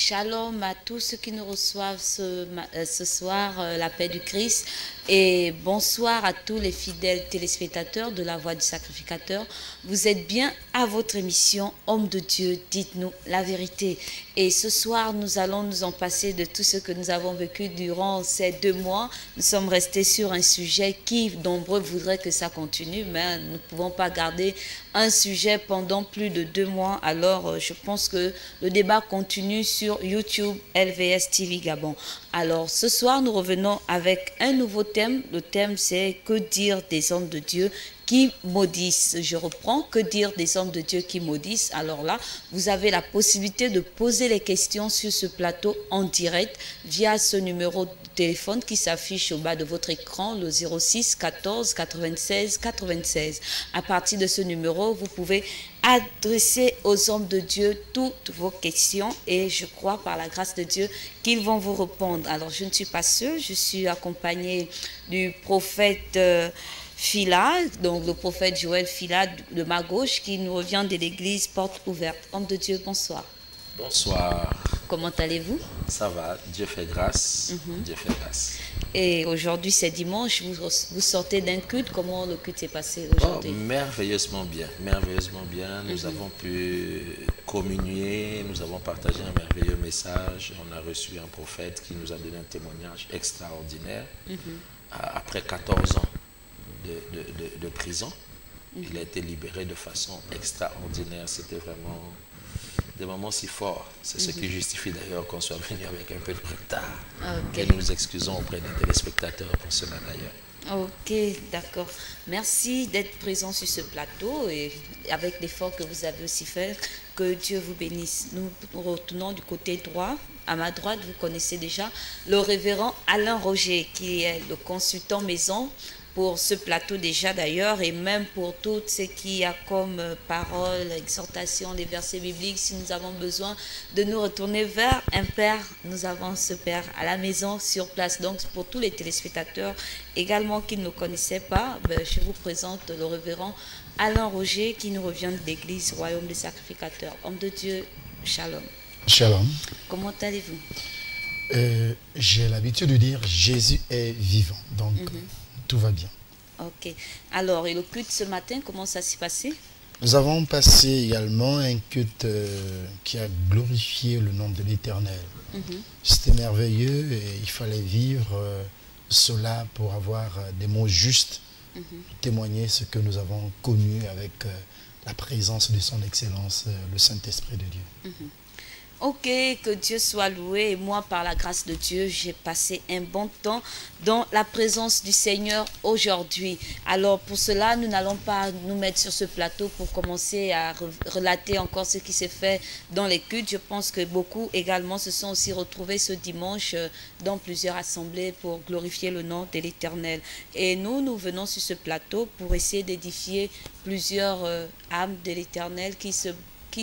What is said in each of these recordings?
Shalom à tous ceux qui nous reçoivent ce soir, la paix du Christ. Et bonsoir à tous les fidèles téléspectateurs de la Voix du Sacrificateur. Vous êtes bien à votre émission Homme de Dieu, dites-nous la vérité. Et ce soir, nous allons nous en passer de tout ce que nous avons vécu durant ces 2 mois. Nous sommes restés sur un sujet qui, nombreux voudraient que ça continue, mais nous ne pouvons pas garder un sujet pendant plus de 2 mois. Alors, je pense que le débat continue sur YouTube LVS TV Gabon. Alors, ce soir, nous revenons avec un nouveau thème. Le thème, c'est « Que dire des hommes de Dieu ?» qui maudissent. Je reprends, que dire des hommes de Dieu qui maudissent? Alors là, vous avez la possibilité de poser les questions sur ce plateau en direct via ce numéro de téléphone qui s'affiche au bas de votre écran, le 06 14 96 96. À partir de ce numéro, vous pouvez adresser aux hommes de Dieu toutes vos questions et je crois par la grâce de Dieu qu'ils vont vous répondre. Alors, je ne suis pas seule, je suis accompagnée du prophète Fila, donc le prophète Joël Fila de ma gauche qui nous revient de l'église Porte Ouverte. Homme de Dieu, bonsoir. Bonsoir. Comment allez-vous? Ça va, Dieu fait grâce. Dieu fait grâce. Et aujourd'hui c'est dimanche, vous sortez d'un culte. Comment le culte s'est passé aujourd'hui? Merveilleusement bien, merveilleusement bien. Nous avons pu communier, nous avons partagé un merveilleux message. On a reçu un prophète qui nous a donné un témoignage extraordinaire. Après 14 ans de prison, il a été libéré de façon extraordinaire. C'était vraiment des moments si forts. C'est ce qui justifie d'ailleurs qu'on soit venu avec un peu de retard. Et nous nous excusons auprès des téléspectateurs pour cela d'ailleurs. Ok, d'accord. Merci d'être présent sur ce plateau et avec l'effort que vous avez aussi fait. Que Dieu vous bénisse. Nous retournons du côté droit. À ma droite, vous connaissez déjà le révérend Alain Roger, qui est le consultant maison pour ce plateau déjà d'ailleurs, et même pour tout ce qui a comme parole, exhortation, les versets bibliques. Si nous avons besoin de nous retourner vers un Père, nous avons ce Père à la maison, sur place. Donc pour tous les téléspectateurs également qui ne le connaissaient pas, je vous présente le révérend Alain Roger qui nous revient de l'église Royaume des Sacrificateurs. Homme de Dieu, shalom. Shalom. Comment allez-vous? J'ai l'habitude de dire Jésus est vivant, donc tout va bien. Ok. Alors, et le culte ce matin, comment ça s'est passé? Nous avons passé également un culte qui a glorifié le nom de l'Éternel. C'était merveilleux et il fallait vivre cela pour avoir des mots justes, témoigner ce que nous avons connu avec la présence de son Excellence, le Saint-Esprit de Dieu. Ok, que Dieu soit loué. Et moi, par la grâce de Dieu, j'ai passé un bon temps dans la présence du Seigneur aujourd'hui. Alors, pour cela, nous n'allons pas nous mettre sur ce plateau pour commencer à relater encore ce qui s'est fait dans les cultes. Je pense que beaucoup également se sont aussi retrouvés ce dimanche dans plusieurs assemblées pour glorifier le nom de l'Éternel. Et nous venons sur ce plateau pour essayer d'édifier plusieurs âmes de l'Éternel qui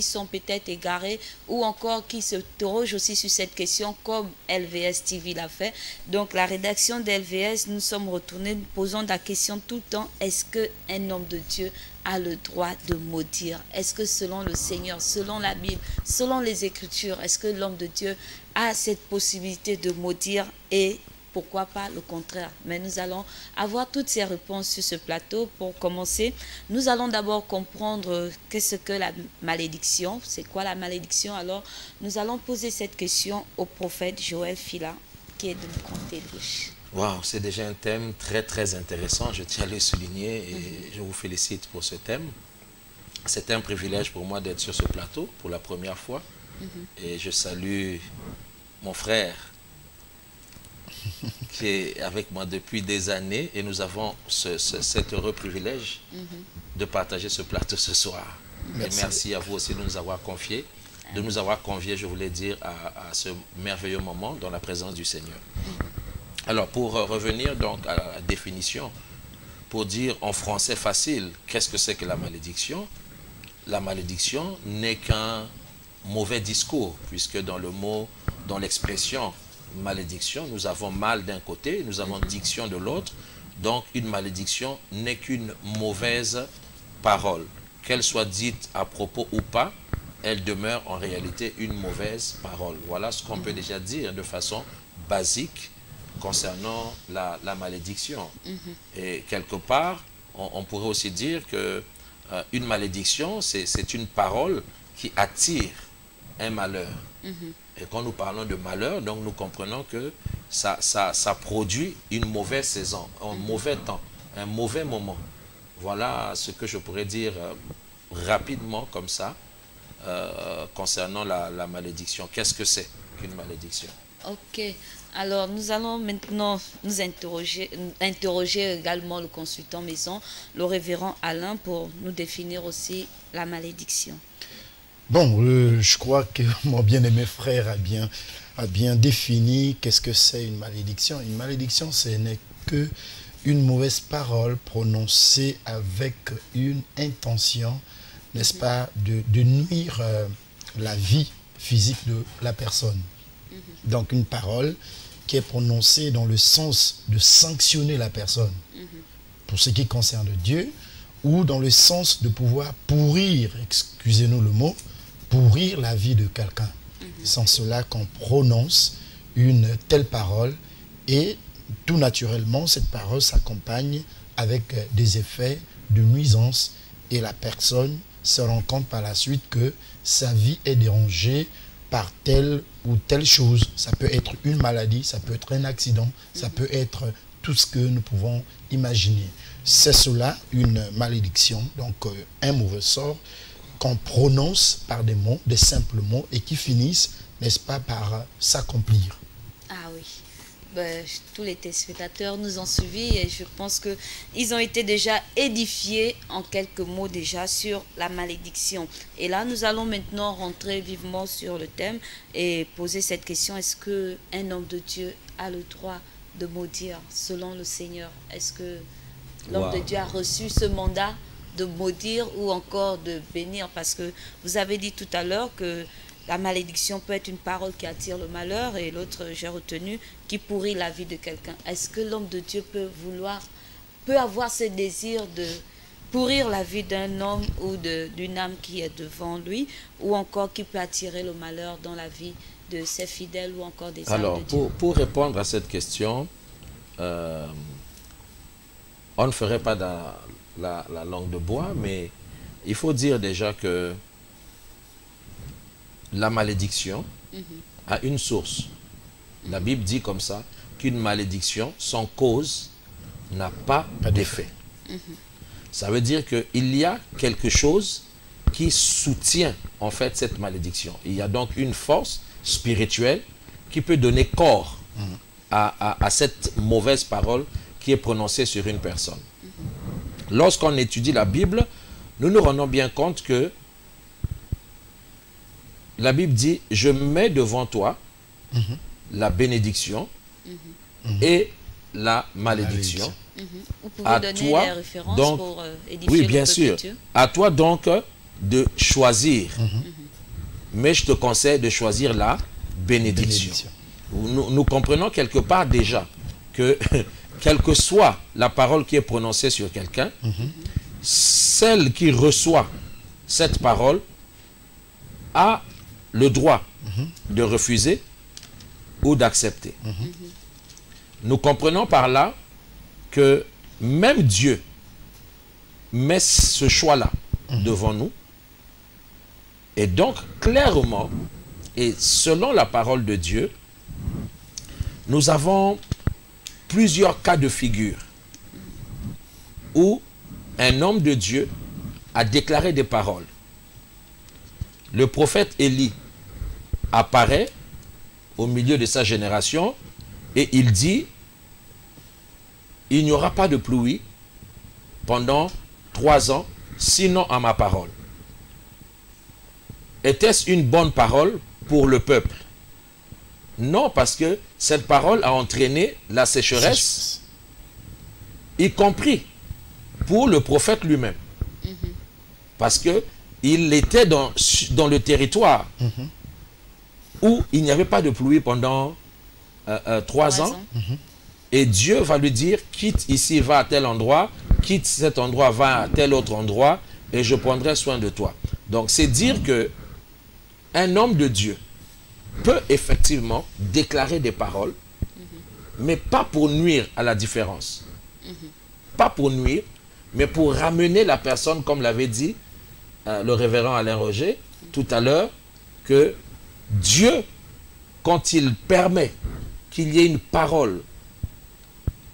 sont peut-être égarés ou encore qui se interrogent aussi sur cette question comme LVS TV l'a fait. Donc la rédaction d'LVS, nous sommes retournés, nous posons la question tout le temps, est-ce qu'un homme de Dieu a le droit de maudire? Est-ce que selon le Seigneur, selon la Bible, selon les Écritures, est-ce que l'homme de Dieu a cette possibilité de maudire et pourquoi pas le contraire? Mais nous allons avoir toutes ces réponses sur ce plateau. Pour commencer, nous allons d'abord comprendre qu'est-ce que la malédiction. C'est quoi la malédiction? Alors, nous allons poser cette question au prophète Joël Fila, qui est de mon côté gauche. Wow, c'est déjà un thème très très intéressant. Je tiens à le souligner et je vous félicite pour ce thème. C'est un privilège pour moi d'être sur ce plateau pour la première fois. Et je salue mon frère qui est avec moi depuis des années et nous avons cet heureux privilège de partager ce plateau ce soir. Merci. Et merci à vous aussi de nous avoir confié, je voulais dire, à ce merveilleux moment dans la présence du Seigneur. Alors, pour revenir donc à la définition, pour dire en français facile, qu'est-ce que c'est que la malédiction? La malédiction n'est qu'un mauvais discours, puisque dans le mot, dans l'expression malédiction, nous avons mal d'un côté, nous avons diction de l'autre. Donc une malédiction n'est qu'une mauvaise parole, qu'elle soit dite à propos ou pas, elle demeure en réalité une mauvaise parole. Voilà ce qu'on peut déjà dire de façon basique concernant la malédiction. Et quelque part, on pourrait aussi dire que une malédiction, c'est une parole qui attire un malheur. Et quand nous parlons de malheur, donc nous comprenons que ça produit une mauvaise saison, un mauvais temps, un mauvais moment. Voilà ce que je pourrais dire rapidement comme ça concernant la malédiction. Qu'est-ce que c'est qu'une malédiction? Ok, alors nous allons maintenant nous interroger également le consultant maison, le révérend Alain, pour nous définir aussi la malédiction. Bon, je crois que mon bien-aimé frère a bien défini qu'est-ce que c'est une malédiction. Une malédiction, ce n'est que une mauvaise parole prononcée avec une intention, n'est-ce pas, de nuire la vie physique de la personne. Donc une parole qui est prononcée dans le sens de sanctionner la personne, pour ce qui concerne Dieu, ou dans le sens de pouvoir pourrir, excusez-nous le mot, pourrir la vie de quelqu'un. Sans cela qu'on prononce une telle parole, et tout naturellement cette parole s'accompagne avec des effets de nuisance, et la personne se rend compte par la suite que sa vie est dérangée par telle ou telle chose. Ça peut être une maladie, ça peut être un accident, ça peut être tout ce que nous pouvons imaginer. C'est cela, une malédiction, donc un mauvais sort qu'on prononce par des mots, des simples mots, et qui finissent, n'est-ce pas, par s'accomplir. Ah oui. Ben, tous les téléspectateurs nous ont suivis et je pense qu'ils ont été déjà édifiés en quelques mots déjà sur la malédiction. Et là, nous allons maintenant rentrer vivement sur le thème et poser cette question. Est-ce qu'un homme de Dieu a le droit de maudire selon le Seigneur? Est-ce que l'homme de Dieu a reçu ce mandat de maudire ou encore de bénir? Parce que vous avez dit tout à l'heure que la malédiction peut être une parole qui attire le malheur, et l'autre, j'ai retenu, qui pourrit la vie de quelqu'un. Est-ce que l'homme de Dieu peut avoir ce désir de pourrir la vie d'un homme ou d'une âme qui est devant lui, ou encore qui peut attirer le malheur dans la vie de ses fidèles ou encore des âmes de Dieu? Alors, pour répondre à cette question, on ne ferait pas la langue de bois, mais il faut dire déjà que la malédiction a une source. La Bible dit comme ça, qu'une malédiction sans cause n'a pas d'effet. Ça veut dire qu'il y a quelque chose qui soutient en fait cette malédiction. Il y a donc une force spirituelle qui peut donner corps à cette mauvaise parole qui est prononcée sur une personne. Lorsqu'on étudie la Bible, nous nous rendons bien compte que la Bible dit, je mets devant toi la bénédiction et la malédiction. Vous pouvez donner des références donc, pour édifier oui, bien sûr. À toi donc de choisir. Mais je te conseille de choisir la bénédiction. Nous comprenons quelque part déjà que quelle que soit la parole qui est prononcée sur quelqu'un, celle qui reçoit cette parole a le droit de refuser ou d'accepter. Nous comprenons par là que même Dieu met ce choix-là devant nous. Et donc, clairement, et selon la parole de Dieu, nous avons plusieurs cas de figure où un homme de Dieu a déclaré des paroles. Le prophète Élie apparaît au milieu de sa génération et il dit, il n'y aura pas de pluie pendant 3 ans, sinon à ma parole. Était-ce une bonne parole pour le peuple? Non, parce que cette parole a entraîné la sécheresse, y compris pour le prophète lui-même. Parce que il était dans le territoire où il n'y avait pas de pluie pendant 3 ans. Et Dieu va lui dire, quitte ici, va à tel endroit, quitte cet endroit, va à tel autre endroit, et je prendrai soin de toi. Donc c'est dire que un homme de Dieu peut effectivement déclarer des paroles, mais pas pour nuire à la différence. Pas pour nuire, mais pour ramener la personne, comme l'avait dit le révérend Alain Roger tout à l'heure, que Dieu, quand il permet qu'il y ait une parole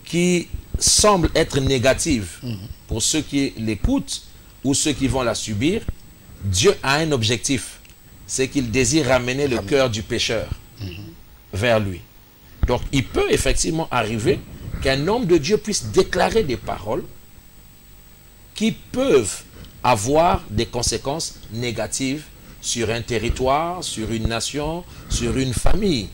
qui semble être négative pour ceux qui l'écoutent ou ceux qui vont la subir, Dieu a un objectif, c'est qu'il désire ramener le cœur du pécheur vers lui. Donc il peut effectivement arriver qu'un homme de Dieu puisse déclarer des paroles qui peuvent avoir des conséquences négatives sur un territoire, sur une nation, sur une famille.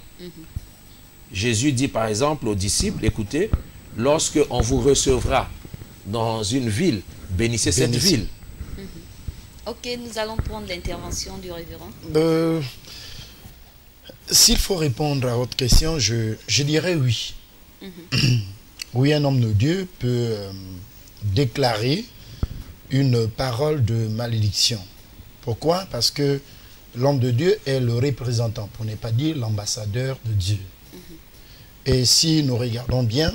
Jésus dit par exemple aux disciples, écoutez, lorsque on vous recevra dans une ville, bénissez cette ville. Ok, nous allons prendre l'intervention du révérend. S'il faut répondre à votre question, je dirais oui. Oui, un homme de Dieu peut déclarer une parole de malédiction. Pourquoi? Parce que l'homme de Dieu est le représentant, pour ne pas dire l'ambassadeur de Dieu. Et si nous regardons bien,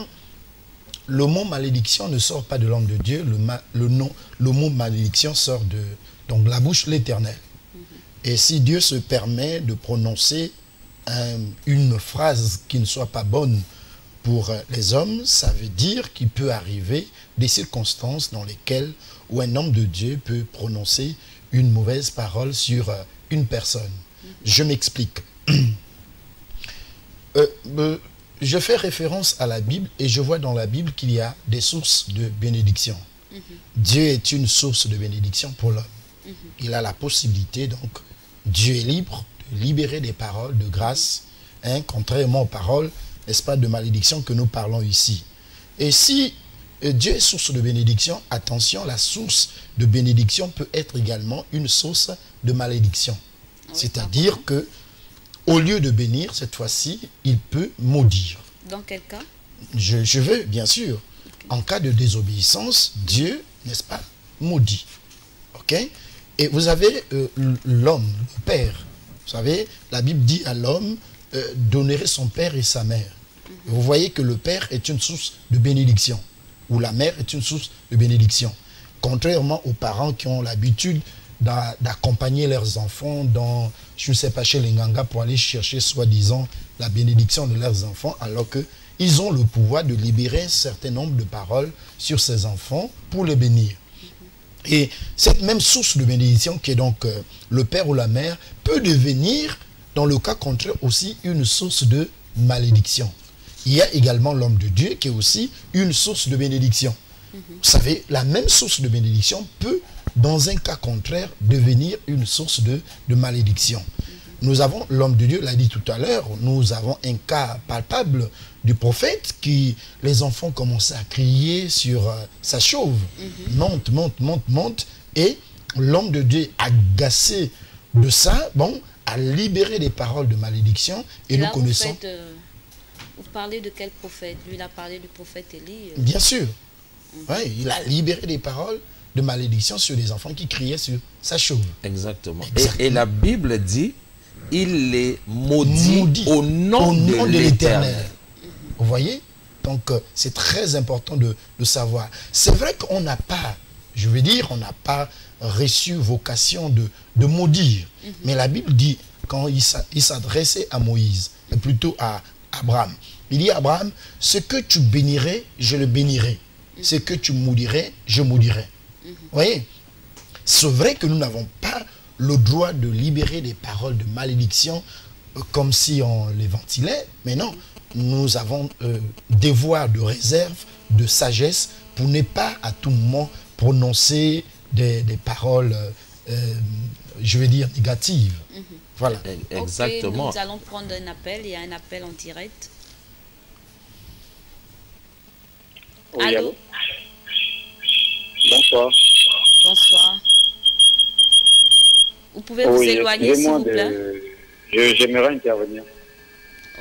le mot malédiction ne sort pas de l'homme de Dieu, le mot malédiction sort de donc, la bouche de l'Éternel. Et si Dieu se permet de prononcer une phrase qui ne soit pas bonne pour les hommes, ça veut dire qu'il peut arriver des circonstances dans lesquelles où un homme de Dieu peut prononcer une mauvaise parole sur une personne. Je m'explique. Je fais référence à la Bible et je vois dans la Bible qu'il y a des sources de bénédiction. Dieu est une source de bénédiction pour l'homme. Il a la possibilité, donc, Dieu est libre de libérer des paroles de grâce, contrairement aux paroles, n'est-ce pas, de malédiction que nous parlons ici. Et si Dieu est source de bénédiction, attention, la source de bénédiction peut être également une source de malédiction. C'est-à-dire que au lieu de bénir, cette fois-ci, il peut maudire. Dans quel cas? Je veux, bien sûr. Okay. En cas de désobéissance, Dieu, n'est-ce pas, maudit. Ok? Et vous avez l'homme, le père. Vous savez, la Bible dit à l'homme d'honorer son père et sa mère. Vous voyez que le père est une source de bénédiction, ou la mère est une source de bénédiction. Contrairement aux parents qui ont l'habitude d'accompagner leurs enfants dans, je ne sais pas, chez les Nganga pour aller chercher, soi-disant, la bénédiction de leurs enfants, alors qu'ils ont le pouvoir de libérer un certain nombre de paroles sur ces enfants pour les bénir. Et cette même source de bénédiction qui est donc le père ou la mère peut devenir, dans le cas contraire, aussi une source de malédiction. Il y a également l'homme de Dieu qui est aussi une source de bénédiction. Vous savez, la même source de bénédiction peut, dans un cas contraire, devenir une source de malédiction. Nous avons, l'homme de Dieu l'a dit tout à l'heure, nous avons un cas palpable du prophète qui, les enfants commençaient à crier sur sa chauve. Monte, monte, monte, monte. Et l'homme de Dieu, agacé de ça, bon, a libéré des paroles de malédiction. Et là, nous connaissons... Vous parlez de quel prophète? Lui, il a parlé du prophète Élie. Bien sûr. Ouais, il a libéré des paroles de malédiction sur des enfants qui criaient sur sa chauve. Exactement. Et la Bible dit, il les maudit au nom de l'Éternel. Vous voyez? Donc, c'est très important de savoir. C'est vrai qu'on n'a pas, je veux dire, on n'a pas reçu vocation de maudire. Mais la Bible dit, quand il s'adressait à Moïse, et plutôt à Abraham, il dit à Abraham, ce que tu bénirais, je le bénirai. Ce que tu maudirais, je maudirai. Vous voyez? C'est vrai que nous n'avons pas le droit de libérer des paroles de malédiction comme si on les ventilait, mais non, nous avons devoir de réserve, de sagesse, pour ne pas à tout moment prononcer des paroles, je vais dire, négatives. Voilà. Exactement. Okay, nous allons prendre un appel, il y a un appel en direct. Oui, allô? Bonsoir. Bonsoir. Vous pouvez vous éloigner, s'il vous plaît? J'aimerais intervenir.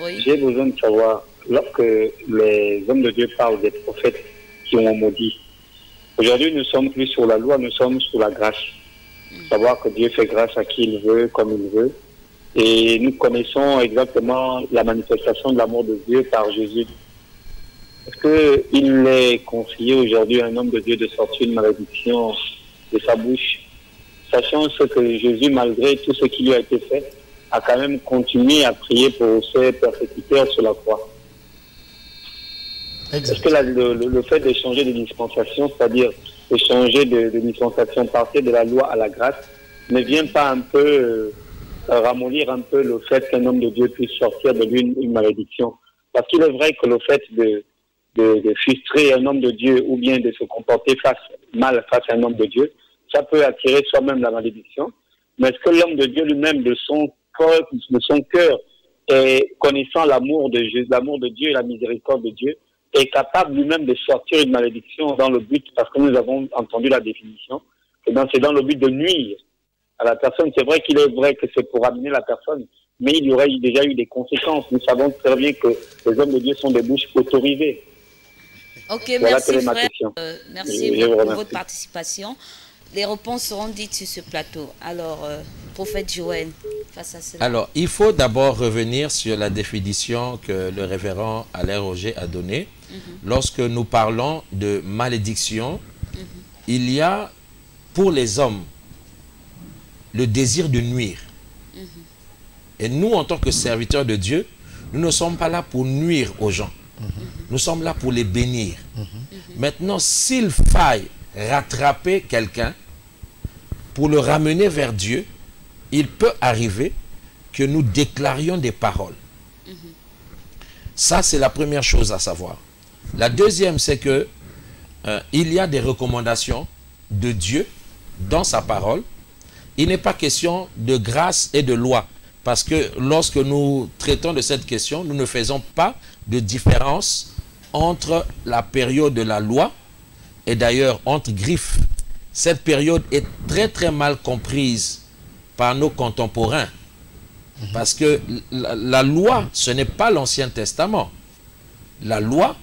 Oui. J'ai besoin de savoir, lorsque les hommes de Dieu parlent des prophètes qui ont maudit, aujourd'hui nous ne sommes plus sur la loi, nous sommes sur la grâce. Savoir que Dieu fait grâce à qui il veut, comme il veut. Et nous exactement la manifestation de l'amour de Dieu par Jésus. Est-ce qu'il est conseillé aujourd'hui à un homme de Dieu de sortir une malédiction de sa bouche, sachant ce que Jésus, malgré tout ce qui lui a été fait, a quand même continué à prier pour ses persécuteurs sur la croix? Est-ce que le fait de changer de dispensation, c'est-à-dire de changer de dispensation, passer de la loi à la grâce, ne vient pas un peu ramollir un peu le fait qu'un homme de Dieu puisse sortir de lui une malédiction? Parce qu'il est vrai que le fait de frustrer un homme de Dieu ou bien de se comporter mal face à un homme de Dieu, ça peut attirer soi-même la malédiction. Mais est-ce que l'homme de Dieu lui-même, de son cœur, et connaissant l'amour de Dieu et la miséricorde de Dieu, est capable lui-même de sortir une malédiction dans le but, parce que nous avons entendu la définition, c'est dans le but de nuire à la personne? C'est vrai qu'il est vrai que c'est pour amener la personne, mais il y aurait déjà eu des conséquences. Nous savons très bien que les hommes de Dieu sont des bouches autorisées. Ok, voilà, merci frère. Merci pour votre participation. Les réponses seront dites sur ce plateau. Alors, prophète Joël, face à cela. Alors, il faut d'abord revenir sur la définition que le révérend Alain Roger a donnée. Lorsque nous parlons de malédiction, il y a pour les hommes le désir de nuire. Et nous, en tant que serviteurs de Dieu, nous ne sommes pas là pour nuire aux gens. Nous sommes là pour les bénir. Maintenant, s'il faille rattraper quelqu'un pour le ramener vers Dieu, il peut arriver que nous déclarions des paroles. Ça, c'est la première chose à savoir. La deuxième, c'est que il y a des recommandations de Dieu dans sa parole. Il n'est pas question de grâce et de loi, parce que lorsque nous traitons de cette question, nous ne faisons pas de différence entre la période de la loi et d'ailleurs entre griffes. Cette période est très très mal comprise par nos contemporains, parce que la loi, ce n'est pas l'Ancien Testament. La loi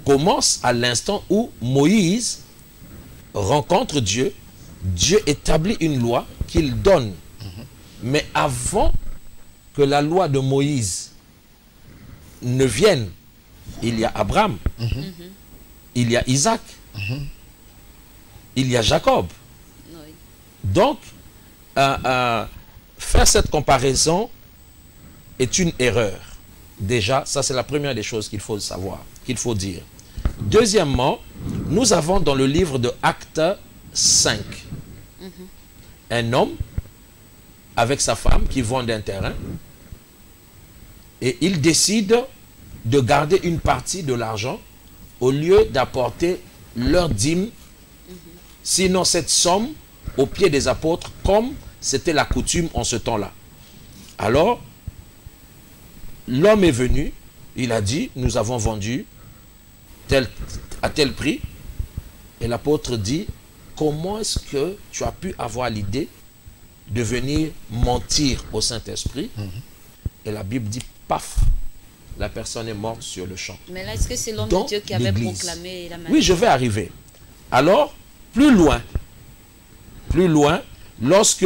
commence à l'instant où Moïse rencontre Dieu. Dieu établit une loi qu'il donne. Mais avant que la loi de Moïse ne vienne, il y a Abraham, il y a Isaac, il y a Jacob. Donc, faire cette comparaison est une erreur. Déjà, ça c'est la première des choses qu'il faut savoir, qu'il faut dire. Deuxièmement, nous avons dans le livre de Actes 5, un homme avec sa femme qui vendent un terrain et il décide de garder une partie de l'argent au lieu d'apporter leur dîme, sinon cette somme aux pieds des apôtres, comme c'était la coutume en ce temps-là. Alors, l'homme est venu, il a dit, nous avons vendu à tel prix, et l'apôtre dit, comment est-ce que tu as pu avoir l'idée de venir mentir au Saint-Esprit? Et la Bible dit, paf, la personne est morte sur le champ. Mais là, est-ce que c'est l'homme de Dieu qui avait proclamé la maladie? Oui, je vais arriver. Alors, plus loin, lorsque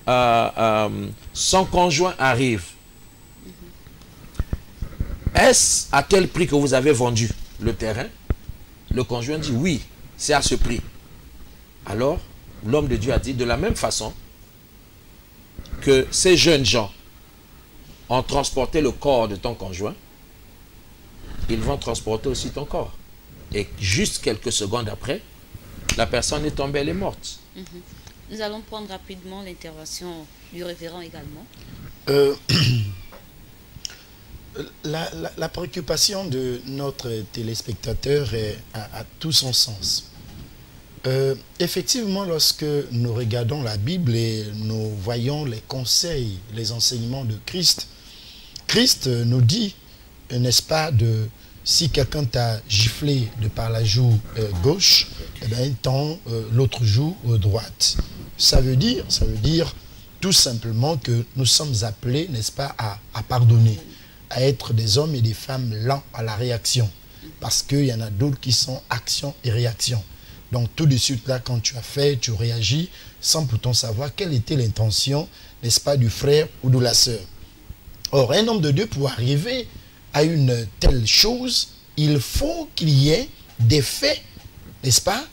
son conjoint arrive, est-ce à tel prix que vous avez vendu le terrain? Le conjoint dit, oui, c'est à ce prix. Alors, l'homme de Dieu a dit, de la même façon que ces jeunes gens ont transporté le corps de ton conjoint, ils vont transporter aussi ton corps. Et juste quelques secondes après, la personne est tombée, elle est morte. Nous allons prendre rapidement l'intervention du révérend également. La préoccupation de notre téléspectateur a tout son sens. Effectivement, lorsque nous regardons la Bible et nous voyons les conseils, les enseignements de Christ, Christ nous dit, n'est-ce pas, si quelqu'un t'a giflé de par la joue gauche, eh bien, il tend l'autre joue droite. Ça veut dire tout simplement que nous sommes appelés, n'est-ce pas, à pardonner, à être des hommes et des femmes lents à la réaction. Parce qu'il y en a d'autres qui sont action et réaction. Donc tout de suite là, quand tu as fait, tu réagis sans pourtant savoir quelle était l'intention, n'est-ce pas, du frère ou de la sœur. Or, un homme de Dieu, pour arriver à une telle chose, il faut qu'il y ait des faits, n'est-ce pas,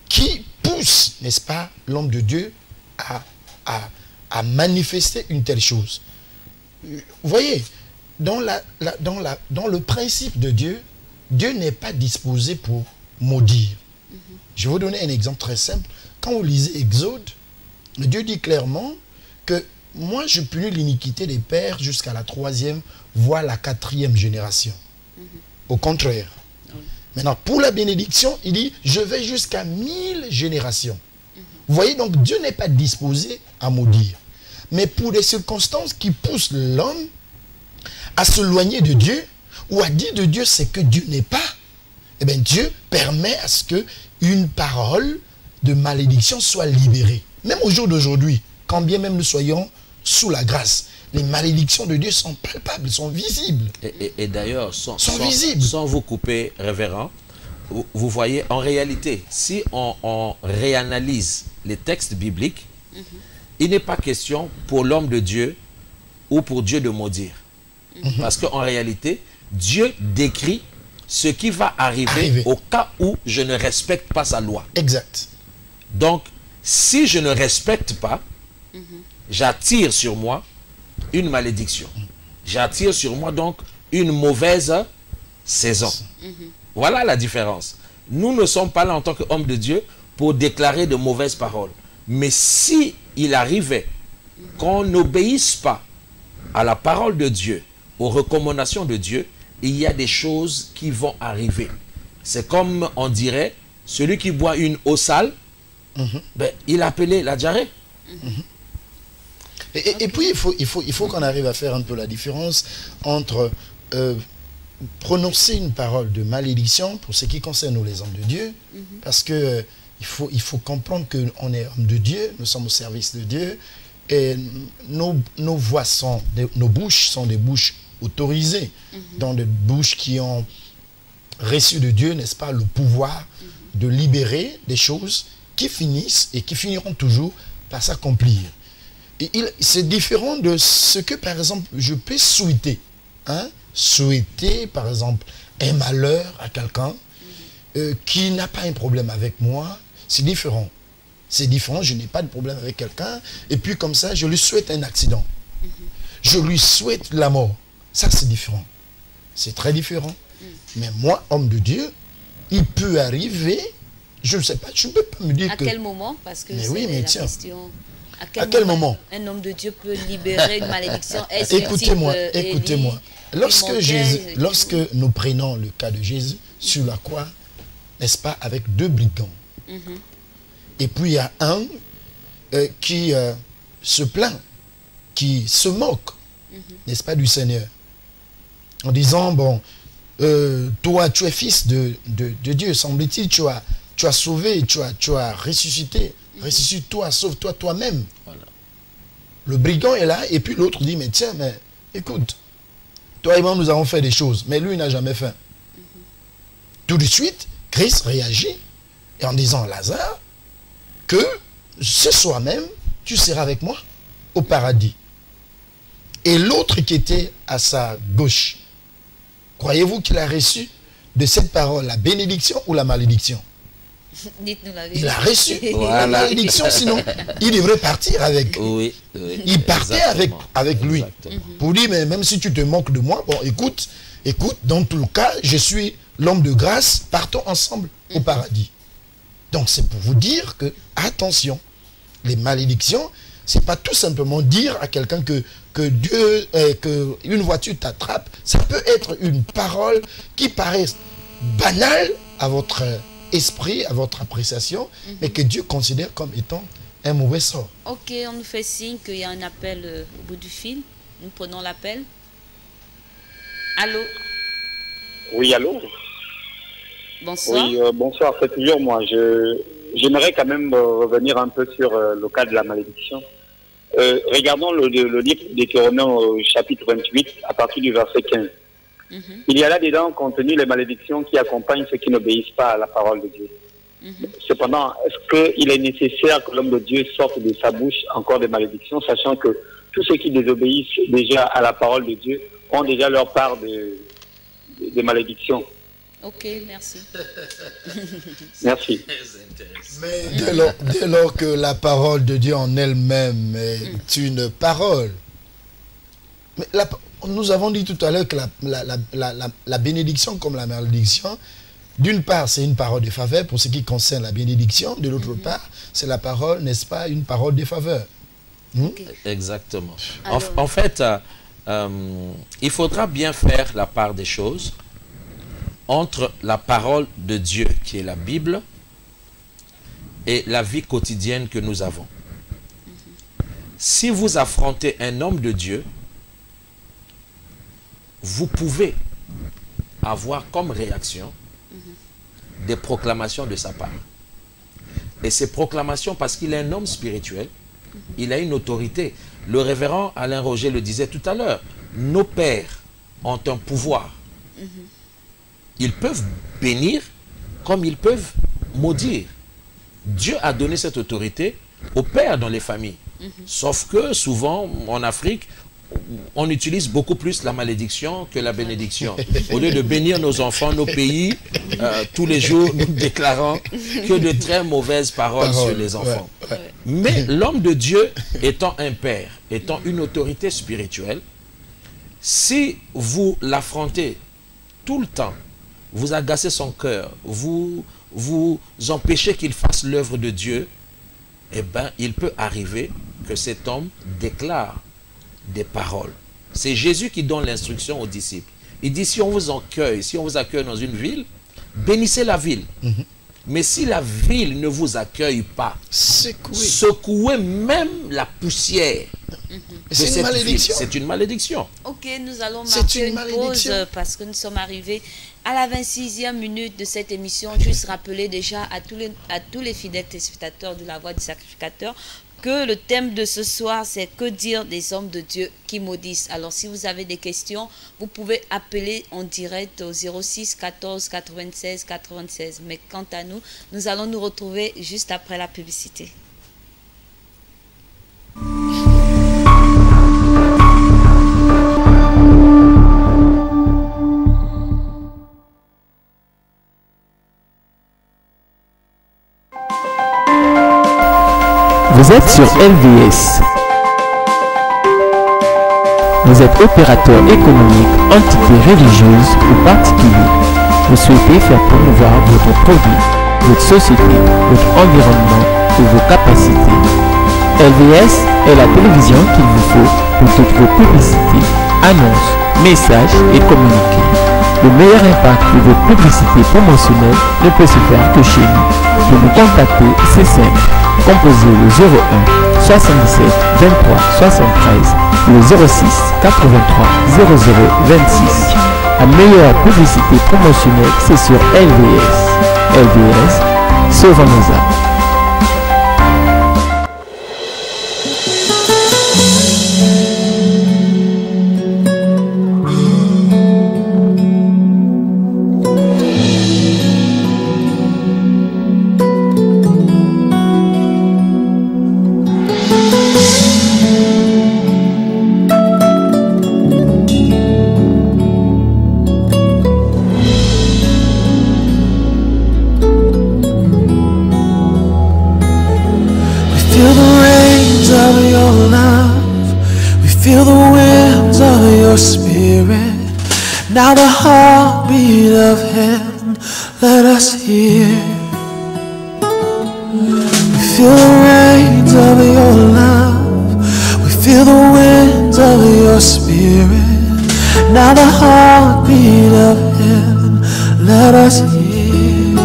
qui poussent, n'est-ce pas, l'homme de Dieu à manifester une telle chose. Vous voyez, dans le principe de Dieu, Dieu n'est pas disposé pour maudire. Je vais vous donner un exemple très simple. Quand vous lisez Exode, Dieu dit clairement que moi je punis l'iniquité des pères jusqu'à la 3e, voire la 4e génération. Au contraire. Maintenant, pour la bénédiction, il dit, je vais jusqu'à 1000 générations. Vous voyez, donc Dieu n'est pas disposé à maudire. Mais pour des circonstances qui poussent l'homme à s'éloigner de Dieu, ou à dire de Dieu ce que Dieu n'est pas, eh bien Dieu permet à ce que une parole de malédiction soit libérée. Même au jour d'aujourd'hui, quand bien même nous soyons sous la grâce, les malédictions de Dieu sont palpables, sont visibles. Et d'ailleurs, sans vous couper, révérend, vous voyez, en réalité, si on réanalyse les textes bibliques, il n'est pas question pour l'homme de Dieu ou pour Dieu de maudire. Parce qu'en réalité, Dieu décrit ce qui va arriver au cas où je ne respecte pas sa loi. Exact. Donc, si je ne respecte pas, j'attire sur moi une malédiction. J'attire sur moi donc une mauvaise saison. Voilà la différence. Nous ne sommes pas là en tant qu'hommes de Dieu pour déclarer de mauvaises paroles. Mais si il arrivait qu'on n'obéisse pas à la parole de Dieu, aux recommandations de Dieu, il y a des choses qui vont arriver. C'est comme on dirait, celui qui boit une eau sale, ben, il a appelé la diarrhée. Et puis, il faut qu'on arrive à faire un peu la différence entre prononcer une parole de malédiction pour ce qui concerne nous, les hommes de Dieu, parce que il faut comprendre qu'on est hommes de Dieu, nous sommes au service de Dieu, et nos voix nos bouches sont des bouches autorisées, dans des bouches qui ont reçu de Dieu, n'est-ce pas, le pouvoir de libérer des choses qui finissent et qui finiront toujours par s'accomplir. C'est différent de ce que, par exemple, je peux souhaiter. Souhaiter, par exemple, un malheur à quelqu'un qui n'a pas un problème avec moi. C'est différent. C'est différent, je n'ai pas de problème avec quelqu'un. Et puis, comme ça, je lui souhaite un accident. Je lui souhaite la mort. Ça, c'est différent. C'est très différent. Mais moi, homme de Dieu, il peut arriver, je ne sais pas, je ne peux pas me dire que... À quel moment? Parce que mais oui, mais tiens. Question... À quel moment un homme de Dieu peut libérer une malédiction? Écoutez-moi, écoutez-moi. Lorsque nous prenons le cas de Jésus sur la croix, n'est-ce pas, avec 2 brigands. Et puis il y a un qui se plaint, qui se moque, n'est-ce pas, du Seigneur. En disant, bon, toi tu es fils de Dieu, semble-t-il, tu as sauvé, tu as ressuscité. Ressuscite-toi, sauve-toi toi-même. Voilà. Le brigand est là, et puis l'autre dit, mais tiens, mais écoute, toi et moi, nous avons fait des choses, mais lui, il n'a jamais fait. Tout de suite, Christ réagit, et en disant à Lazare, que ce soir même, tu seras avec moi au paradis. Et l'autre qui était à sa gauche, croyez-vous qu'il a reçu de cette parole la bénédiction ou la malédiction? Il a reçu la malédiction, sinon il devrait partir avec. Il partait avec lui. Pour dire, mais même si tu te moques de moi, bon, écoute, dans tout le cas, je suis l'homme de grâce, partons ensemble au paradis. Donc c'est pour vous dire que, attention, les malédictions, c'est pas tout simplement dire à quelqu'un que Dieu, que une voiture t'attrape. Ça peut être une parole qui paraît banale à votre esprit, à votre appréciation, mais que Dieu considère comme étant un mauvais sort. Ok, on nous fait signe qu'il y a un appel au bout du fil. Nous prenons l'appel. Allô? Oui, allô? Bonsoir. Oui, bonsoir, c'est toujours moi. J'aimerais quand même revenir un peu sur le cas de la malédiction. Regardons le livre d'Éternel au chapitre 28, à partir du verset 15. Il y a là-dedans contenu les malédictions qui accompagnent ceux qui n'obéissent pas à la parole de Dieu. Cependant, est-ce qu'il est nécessaire que l'homme de Dieu sorte de sa bouche encore des malédictions, sachant que tous ceux qui désobéissent déjà à la parole de Dieu ont déjà leur part de malédictions? Ok, merci. Merci. Mais dès lors que la parole de Dieu en elle-même est une parole, mais nous avons dit tout à l'heure que la bénédiction comme la malédiction, d'une part, c'est une parole de faveur pour ce qui concerne la bénédiction. De l'autre part, c'est la parole, n'est-ce pas, une parole de faveur. Okay. Exactement. Alors, en fait, il faudra bien faire la part des choses entre la parole de Dieu, qui est la Bible, et la vie quotidienne que nous avons. Si vous affrontez un homme de Dieu, vous pouvez avoir comme réaction des proclamations de sa part. Et ces proclamations, parce qu'il est un homme spirituel, il a une autorité. Le révérend Alain Roger le disait tout à l'heure, nos pères ont un pouvoir. Ils peuvent bénir comme ils peuvent maudire. Dieu a donné cette autorité aux pères dans les familles. Sauf que souvent, en Afrique, on utilise beaucoup plus la malédiction que la bénédiction. Au lieu de bénir nos enfants, nos pays, tous les jours, nous déclarons que de très mauvaises paroles sur les enfants. Mais l'homme de Dieu, étant un père, étant une autorité spirituelle, si vous l'affrontez tout le temps, vous agacez son cœur, vous empêchez qu'il fasse l'œuvre de Dieu, eh bien, il peut arriver que cet homme déclare des paroles. C'est Jésus qui donne l'instruction aux disciples. Il dit, si on vous accueille dans une ville, bénissez la ville. Mais si la ville ne vous accueille pas, secouez même la poussière. C'est une malédiction. C'est une malédiction. Ok, nous allons marquer une pause parce que nous sommes arrivés à la 26e minute de cette émission. Juste rappeler déjà à tous les fidèles téléspectateurs de la Voix du Sacrificateur que le thème de ce soir, c'est que dire des hommes de Dieu qui maudissent. Alors, si vous avez des questions, vous pouvez appeler en direct au 06 14 96 96. Mais quant à nous, nous allons nous retrouver juste après la publicité. Vous êtes sur LVS. Vous êtes opérateur économique, entité religieuse ou particulier. Vous souhaitez faire promouvoir votre produit, votre société, votre environnement ou vos capacités. LVS est la télévision qu'il vous faut pour toutes vos publicités, annonces, messages et communiqués. Le meilleur impact de vos publicités promotionnelles ne peut se faire que chez nous. Pour nous contacter, c'est simple. Composez le 01 77 23 73 ou le 06 83 00 26. La meilleure publicité promotionnelle, c'est sur LVS. LVS, sauvons nos âmes. Now the heartbeat of heaven, let us hear. We feel the rains of your love, we feel the winds of your spirit. Now the heartbeat of heaven, let us hear.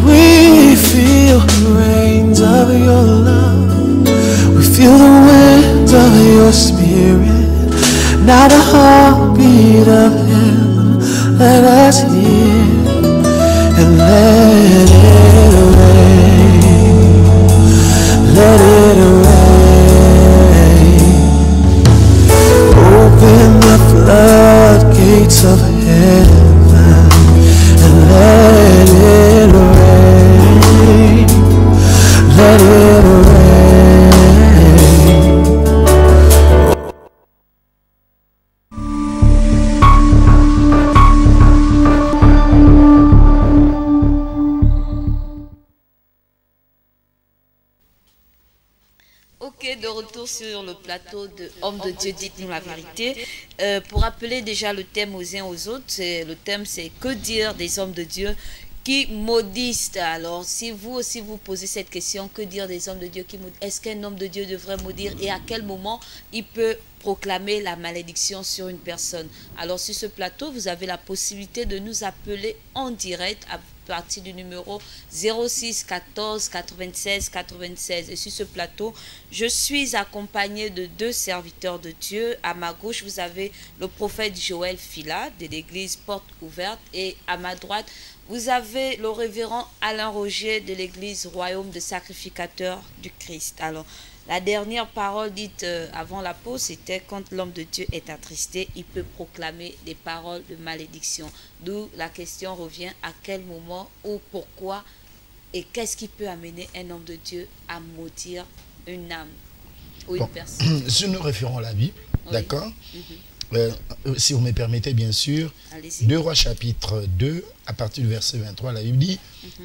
We feel the rains of your love, we feel the winds of your spirit. Now the heartbeat of heaven, let us hear, and let it rain, let it rain. Open the floodgates of heaven, and let it rain. Ok, de retour sur le plateau de Homme de Dieu, dites-nous la vérité. Pour rappeler déjà le thème aux uns aux autres, le thème c'est que dire des hommes de Dieu qui maudissent. Alors, si vous aussi vous posez cette question, que dire des hommes de Dieu qui maudissent? Est-ce qu'un homme de Dieu devrait maudire et à quel moment il peut proclamer la malédiction sur une personne? Alors, sur ce plateau, vous avez la possibilité de nous appeler en direct à partir du numéro 06 14 96 96. Et sur ce plateau, je suis accompagné de deux serviteurs de Dieu. À ma gauche, vous avez le prophète Joël Fila de l'église Porte Ouverte, et à ma droite, vous avez le révérend Alain Roger de l'église Royaume de Sacrificateurs du Christ. Alors, la dernière parole dite avant la pause, c'était quand l'homme de Dieu est attristé, il peut proclamer des paroles de malédiction. D'où la question revient, à quel moment ou pourquoi et qu'est-ce qui peut amener un homme de Dieu à maudire une âme ou une personne? Si nous référons à la Bible, oui. D'accord. Si vous me permettez, bien sûr, 2 Rois chapitre 2, à partir du verset 23, la Bible dit,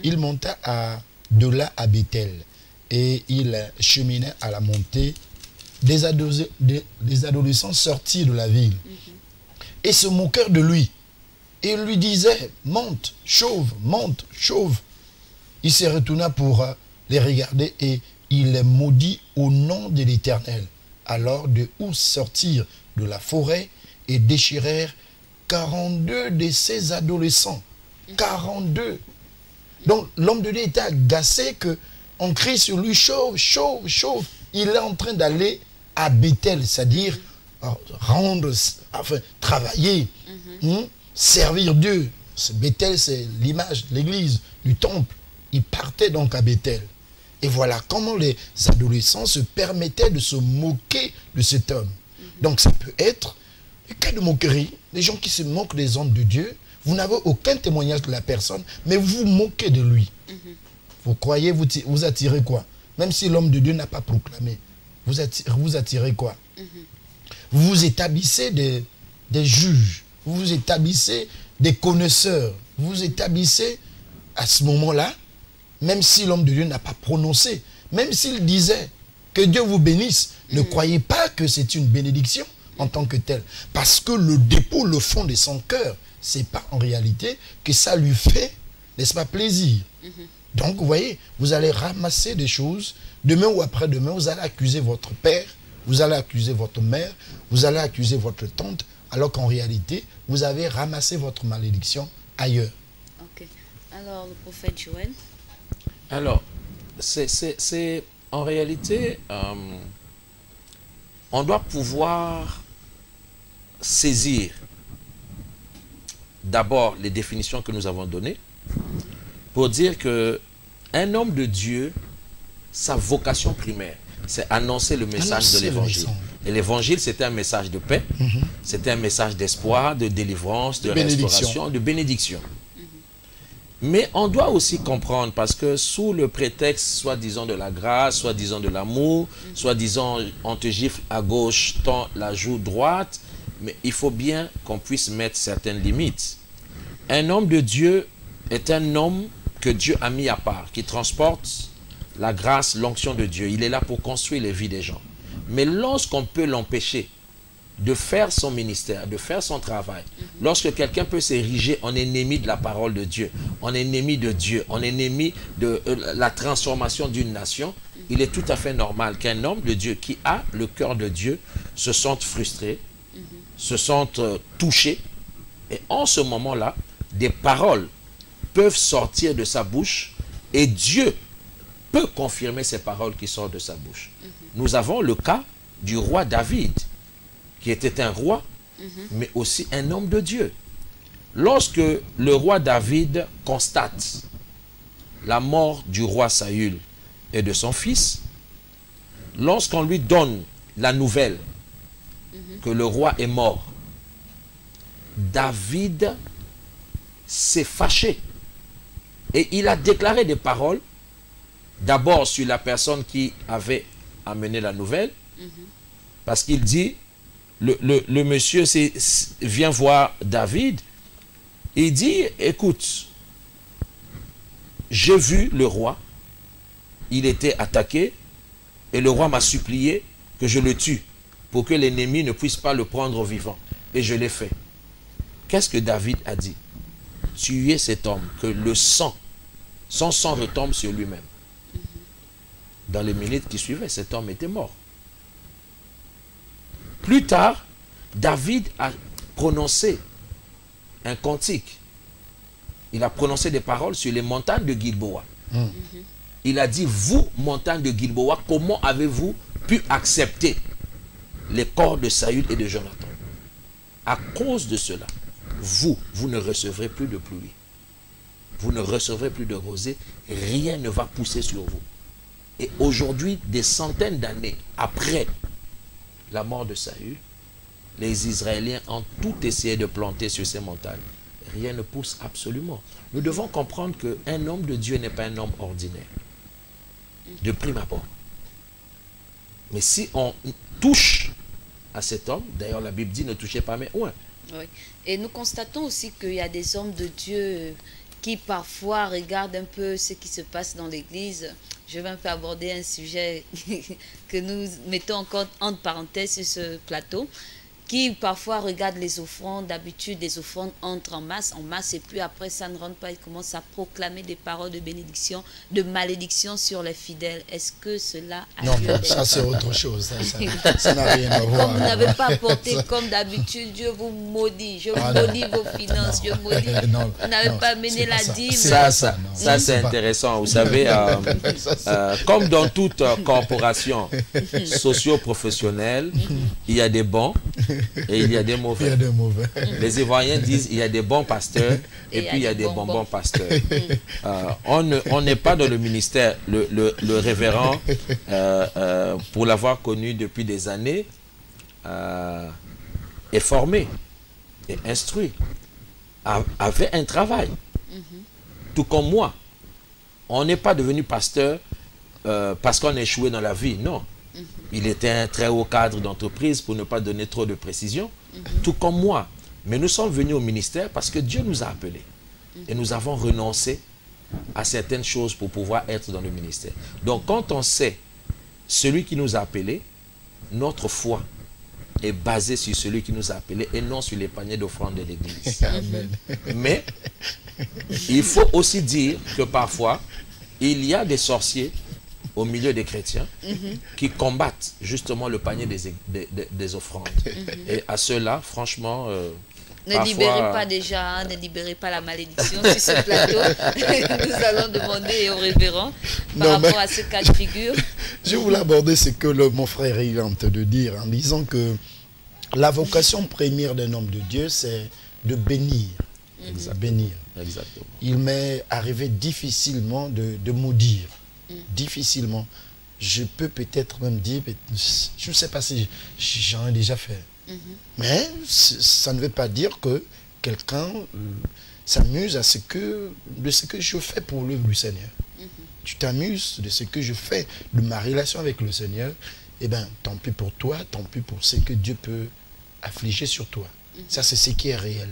il monta de là à Bethel, et il cheminait à la montée des adolescents sortis de la ville, et se moquèrent de lui, et lui disaient, monte, chauve, monte, chauve. Il se retourna pour les regarder, et il les maudit au nom de l'Éternel. Alors de où sortirent de la forêt et déchirèrent 42 de ces adolescents. 42. Donc l'homme de Dieu était agacé qu'on crie sur lui, chauve, chauve, chauve. Il est en train d'aller à Bethel, c'est-à-dire rendre, enfin, travailler, servir Dieu. Bethel, c'est l'image de l'église, du temple. Il partait donc à Bethel. Et voilà comment les adolescents se permettaient de se moquer de cet homme. Donc ça peut être un cas de moquerie. Les gens qui se moquent des hommes de Dieu, vous n'avez aucun témoignage de la personne, mais vous vous moquez de lui. Vous croyez, vous attirez quoi? Même si l'homme de Dieu n'a pas proclamé, vous attirez quoi? Vous établissez des juges, vous établissez des connaisseurs, vous établissez à ce moment-là, même si l'homme de Dieu n'a pas prononcé, même s'il disait que Dieu vous bénisse, ne croyez pas que c'est une bénédiction en tant que telle. Parce que le dépôt, le fond de son cœur, c'est pas en réalité que ça lui fait, n'est-ce pas, plaisir. Donc, vous voyez, vous allez ramasser des choses, demain ou après-demain, vous allez accuser votre père, vous allez accuser votre mère, vous allez accuser votre tante, alors qu'en réalité, vous avez ramassé votre malédiction ailleurs. Ok. Alors, le prophète Joël. Alors, c'est en réalité, on doit pouvoir saisir d'abord les définitions que nous avons données pour dire que un homme de Dieu, sa vocation primaire, c'est annoncer le message de l'évangile. Et l'évangile, c'était un message de paix, c'était un message d'espoir, de délivrance, de restauration, de bénédiction. Mais on doit aussi comprendre, parce que sous le prétexte, soi-disant de la grâce, soi-disant de l'amour, soi-disant on te gifle à gauche, tend la joue droite, mais il faut bien qu'on puisse mettre certaines limites. Un homme de Dieu est un homme que Dieu a mis à part, qui transporte la grâce, l'onction de Dieu. Il est là pour construire les vies des gens. Mais lorsqu'on peut l'empêcher de faire son ministère, de faire son travail, lorsque quelqu'un peut s'ériger en ennemi de la parole de Dieu, en ennemi de Dieu, en ennemi de la transformation d'une nation, il est tout à fait normal qu'un homme de Dieu qui a le cœur de Dieu se sente frustré, se sente touché, et en ce moment-là, des paroles peuvent sortir de sa bouche et Dieu peut confirmer ces paroles qui sortent de sa bouche. Nous avons le cas du roi David, qui était un roi, mais aussi un homme de Dieu. Lorsque le roi David constate la mort du roi Saül et de son fils, lorsqu'on lui donne la nouvelle que le roi est mort, David s'est fâché. Et il a déclaré des paroles, d'abord sur la personne qui avait amené la nouvelle, parce qu'il dit, le monsieur vient voir David, il dit, écoute, j'ai vu le roi, il était attaqué, Et le roi m'a supplié que je le tue, pour que l'ennemi ne puisse pas le prendre au vivant. Et je l'ai fait. Qu'est-ce que David a dit? Tuez cet homme, que le sang, son sang retombe sur lui-même. Dans les minutes qui suivaient, cet homme était mort. Plus tard, David a prononcé un cantique. Il a prononcé des paroles sur les montagnes de Gilboa. Il a dit, vous, montagnes de Gilboa, comment avez-vous pu accepter les corps de Saül et de Jonathan? À cause de cela, vous ne recevrez plus de pluie. Vous ne recevrez plus de rosée. Rien ne va pousser sur vous. Et aujourd'hui, des centaines d'années après la mort de Saül, les Israéliens ont tout essayé de planter sur ces montagnes. Rien ne pousse absolument. Nous devons comprendre qu'un homme de Dieu n'est pas un homme ordinaire. De prime abord. Mais si on touche à cet homme, d'ailleurs la Bible dit ne touchez pas mes oins. Oui. Et nous constatons aussi qu'il y a des hommes de Dieu qui parfois regardent un peu ce qui se passe dans l'église. Je vais un peu aborder un sujet que nous mettons encore entre parenthèses sur ce plateau, qui parfois regardent les offrandes. D'habitude, les offrandes entrent en masse, et puis après ça ne rentre pas, ils commencent à proclamer des paroles de bénédiction, de malédiction sur les fidèles. Est-ce que cela a Non, lieu mais d'être? ça c'est autre chose, ça n'a rien à voir. Comme vous n'avez pas porté comme d'habitude, Dieu vous maudit, je maudis vos finances, je maudis. Non, Vous n'avez non, pas mené c'est la pas ça. dîme. Ça c'est c'est pas- intéressant. Vous savez, comme dans toute corporation socio-professionnelle, il y a des bons et il y a des Il y mauvais. a des mauvais. Les Ivoiriens disent il y a des bons pasteurs et puis il y a des bonbons pasteurs. On n'est pas dans le ministère. Le révérend, pour l'avoir connu depuis des années, est formé, est instruit, avait un travail. Tout comme moi. On n'est pas devenu pasteur parce qu'on a échoué dans la vie, non. Il était un très haut cadre d'entreprise, pour ne pas donner trop de précision, tout comme moi. Mais nous sommes venus au ministère parce que Dieu nous a appelés. Et nous avons renoncé à certaines choses pour pouvoir être dans le ministère. Donc quand on sait celui qui nous a appelés, notre foi est basée sur celui qui nous a appelés et non sur les paniers d'offrandes de l'église. Amen. Mais il faut aussi dire que parfois, il y a des sorciers au milieu des chrétiens qui combattent justement le panier des offrandes. Et à ceux-là, franchement, Ne parfois, libérez pas déjà, hein, ne libérez pas la malédiction sur ce plateau. Nous allons demander au révérend par rapport à ce cas de figure. Je voulais aborder ce que mon frère est en train de dire, en disant que la vocation première d'un homme de Dieu, c'est de bénir. Bénir. Exactement. Il m'est arrivé difficilement de maudire. Difficilement. Je peux peut-être même dire, je ne sais pas si j'en ai déjà fait. Mais ça ne veut pas dire que quelqu'un s'amuse de ce que je fais pour l'œuvre du Seigneur. Tu t'amuses de ce que je fais, de ma relation avec le Seigneur, eh bien, tant pis pour toi, tant pis pour ce que Dieu peut affliger sur toi. Ça, c'est ce qui est réel.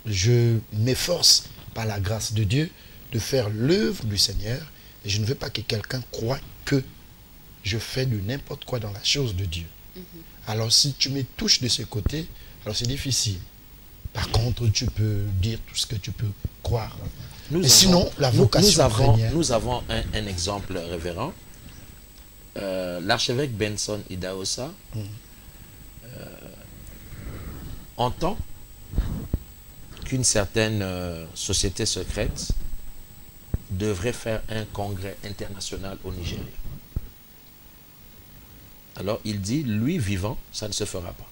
Je m'efforce, par la grâce de Dieu, de faire l'œuvre du Seigneur, et je ne veux pas que quelqu'un croie que je fais de n'importe quoi dans la chose de Dieu. Alors, si tu me touches de ce côté, alors c'est difficile. Par contre, tu peux dire tout ce que tu peux croire. Sinon, la vocation première... Nous avons un exemple révérend. L'archevêque Benson Idahosa entend qu'une certaine société secrète devrait faire un congrès international au Nigeria. Alors il dit, lui vivant, ça ne se fera pas.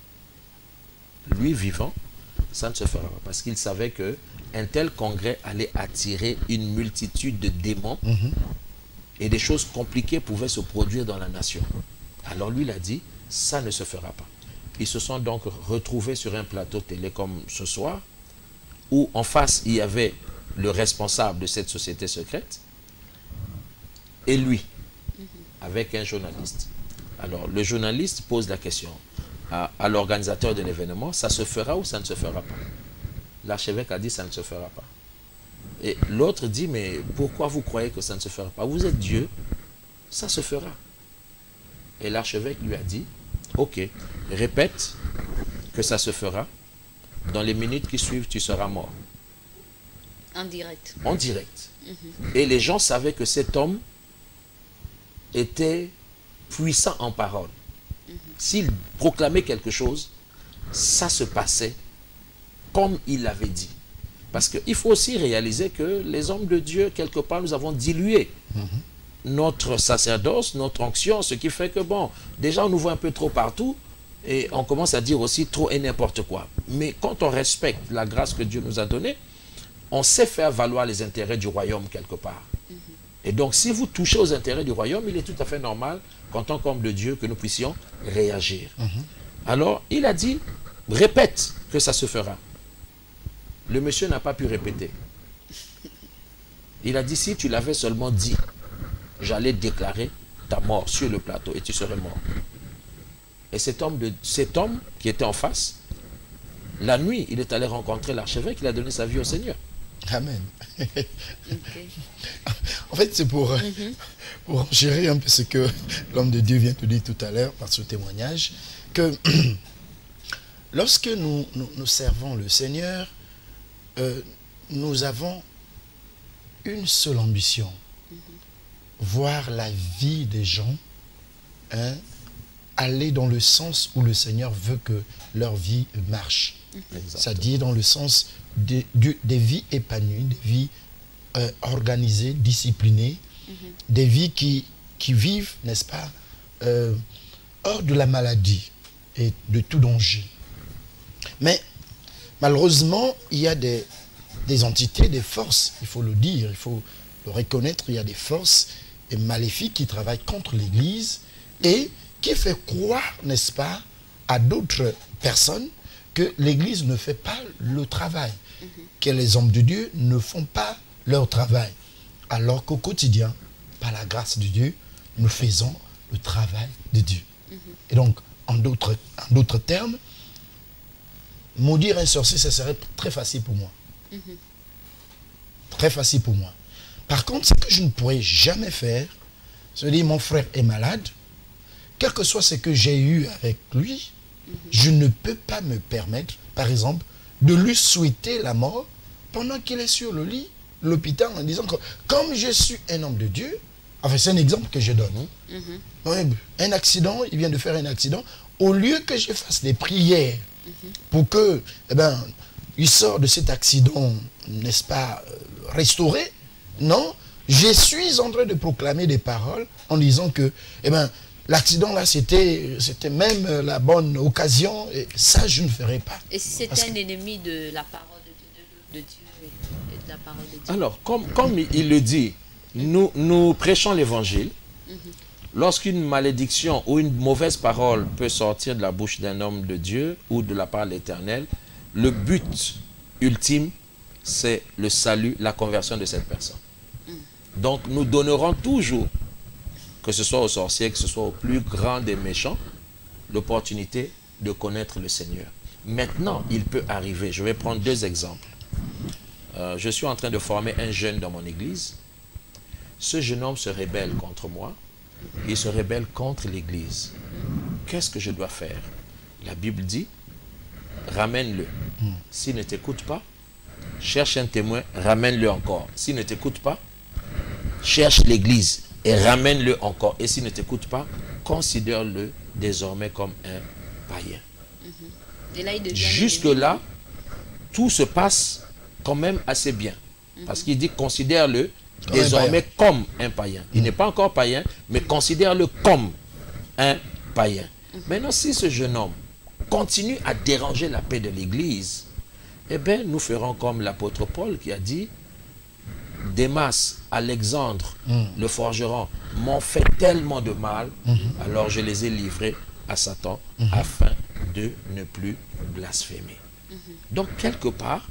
Lui vivant, ça ne se fera pas. Parce qu'il savait que un tel congrès allait attirer une multitude de démons et des choses compliquées pouvaient se produire dans la nation. Alors lui, il a dit, ça ne se fera pas. Ils se sont donc retrouvés sur un plateau télé comme ce soir, où en face, il y avait le responsable de cette société secrète et lui, avec un journaliste. Alors, le journaliste pose la question à l'organisateur de l'événement, ça se fera ou ça ne se fera pas? L'archevêque a dit, ça ne se fera pas. Et l'autre dit, mais pourquoi vous croyez que ça ne se fera pas? Vous êtes Dieu, ça se fera. Et l'archevêque lui a dit, ok, répète que ça se fera. Dans les minutes qui suivent, tu seras mort. En direct. En direct. Et les gens savaient que cet homme était puissant en parole. S'il proclamait quelque chose, ça se passait comme il l'avait dit. Parce qu'il faut aussi réaliser que les hommes de Dieu, quelque part, nous avons dilué notre sacerdoce, notre onction, ce qui fait que, bon, déjà on nous voit un peu trop partout et on commence à dire aussi trop et n'importe quoi. Mais quand on respecte la grâce que Dieu nous a donnée, on sait faire valoir les intérêts du royaume quelque part. Et donc, si vous touchez aux intérêts du royaume, il est tout à fait normal qu'en tant qu'homme de Dieu, que nous puissions réagir. Alors, il a dit, répète que ça se fera. Le monsieur n'a pas pu répéter. Il a dit, si tu l'avais seulement dit, j'allais déclarer ta mort sur le plateau et tu serais mort. Et cet homme qui était en face, la nuit, il est allé rencontrer l'archevêque, il a donné sa vie au Seigneur. Amen. Ok. En fait, c'est pour enchérir un peu ce que l'homme de Dieu vient de dire tout à l'heure par ce témoignage, que lorsque nous servons le Seigneur, nous avons une seule ambition, voir la vie des gens aller dans le sens où le Seigneur veut que leur vie marche. C'est-à-dire dans le sens des vies épanouies, des vies organisées, disciplinées, des vies qui vivent, n'est-ce pas, hors de la maladie et de tout danger. Mais malheureusement, il y a des entités, des forces, il faut le dire, il faut le reconnaître, il y a des forces maléfiques qui travaillent contre l'Église et qui fait croire, n'est-ce pas, à d'autres personnes que l'Église ne fait pas le travail, que les hommes de Dieu ne font pas leur travail, alors qu'au quotidien, par la grâce de Dieu, nous faisons le travail de Dieu. Et donc, en d'autres termes, maudire un sorcier, ça serait très facile pour moi. Très facile pour moi. Par contre, ce que je ne pourrais jamais faire, c'est dire mon frère est malade, quel que soit ce que j'ai eu avec lui, je ne peux pas me permettre, par exemple, de lui souhaiter la mort pendant qu'il est sur le lit, l'hôpital, en disant que comme je suis un homme de Dieu, enfin c'est un exemple que je donne, un accident, il vient de faire un accident, au lieu que je fasse des prières pour que, il sort de cet accident, n'est-ce pas, restauré, non, je suis en train de proclamer des paroles en disant que, l'accident là, c'était même la bonne occasion, et ça, je ne ferai pas. Et si c'était un ennemi de la parole de Dieu et de la parole de Dieu? Alors, comme il le dit, nous prêchons l'évangile. Lorsqu'une malédiction ou une mauvaise parole peut sortir de la bouche d'un homme de Dieu ou de la part de l'Éternel, le but ultime, c'est le salut, la conversion de cette personne. Donc, nous donnerons toujours, que ce soit aux sorciers, que ce soit au plus grand des méchants, l'opportunité de connaître le Seigneur. Maintenant, il peut arriver, je vais prendre deux exemples. Je suis en train de former un jeune dans mon église. Ce jeune homme se rébelle contre moi. Il se rébelle contre l'église. Qu'est-ce que je dois faire? La Bible dit, ramène-le. S'il ne t'écoute pas, cherche un témoin, ramène-le encore. S'il ne t'écoute pas, cherche l'église et ramène-le encore. Et s'il ne t'écoute pas, considère-le désormais comme un païen. Jusque-là, tout se passe quand même assez bien. Parce qu'il dit, considère-le désormais comme un païen. Il n'est pas encore païen, mais considère-le comme un païen. Maintenant, si ce jeune homme continue à déranger la paix de l'Église, eh bien, nous ferons comme l'apôtre Paul qui a dit, Démas, Alexandre, le forgeron, m'ont fait tellement de mal, alors je les ai livrés à Satan, afin de ne plus blasphémer. Donc, quelque part,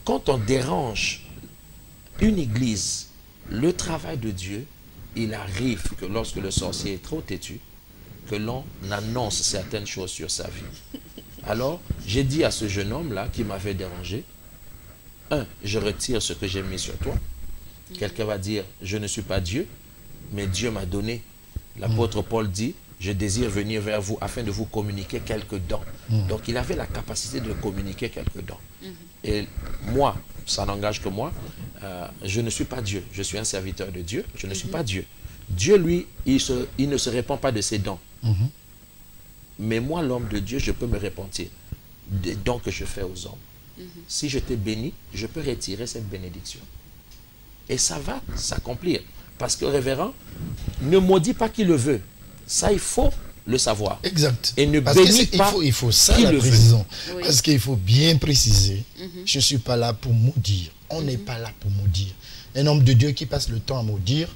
quand on dérange une église, le travail de Dieu, il arrive que lorsque le sorcier est trop têtu, que l'on annonce certaines choses sur sa vie. Alors, j'ai dit à ce jeune homme-là qui m'avait dérangé, je retire ce que j'ai mis sur toi. Quelqu'un va dire, je ne suis pas Dieu, mais Dieu m'a donné. L'apôtre Paul dit, je désire venir vers vous afin de vous communiquer quelques dons. Donc il avait la capacité de communiquer quelques dons. Et moi, ça n'engage que moi, je ne suis pas Dieu, je suis un serviteur de Dieu, je ne suis pas Dieu. Dieu, lui, il ne se répand pas de ses dons. Mais moi, l'homme de Dieu, je peux me repentir des dons que je fais aux hommes. Si je t'ai béni, je peux retirer cette bénédiction. Et ça va s'accomplir. Parce que révérend ne maudit pas qui le veut. Ça, il faut le savoir. Exact. Et ne Parce bénit que pas il faut ça qui la le veut. précision. Oui. Parce qu'il faut bien préciser, je ne suis pas là pour maudire. On n'est pas là pour maudire. Un homme de Dieu qui passe le temps à maudire,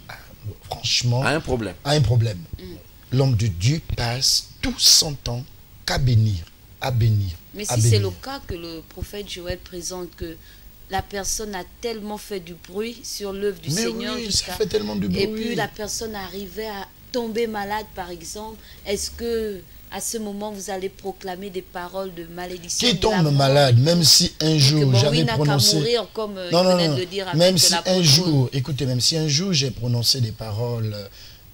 franchement, A un problème. a un problème. L'homme de Dieu passe tout son temps qu'à bénir, à bénir. Mais à si c'est bénir. le cas que le prophète Joël présente, que la personne a tellement fait du bruit sur l'œuvre du Mais Seigneur, oui, ça jusqu'à- fait tellement de bruit. et puis la personne arrivait à tomber malade, par exemple, est-ce que à ce moment vous allez proclamer des paroles de malédiction? Qui de la tombe mort, malade, même si un que jour bon, oui, j'avais n'a qu'à prononcé... mourir, comme Non, il non, venait non. de le dire avec Même si l'apôtre un Paul. jour, écoutez, même si un jour j'ai prononcé des paroles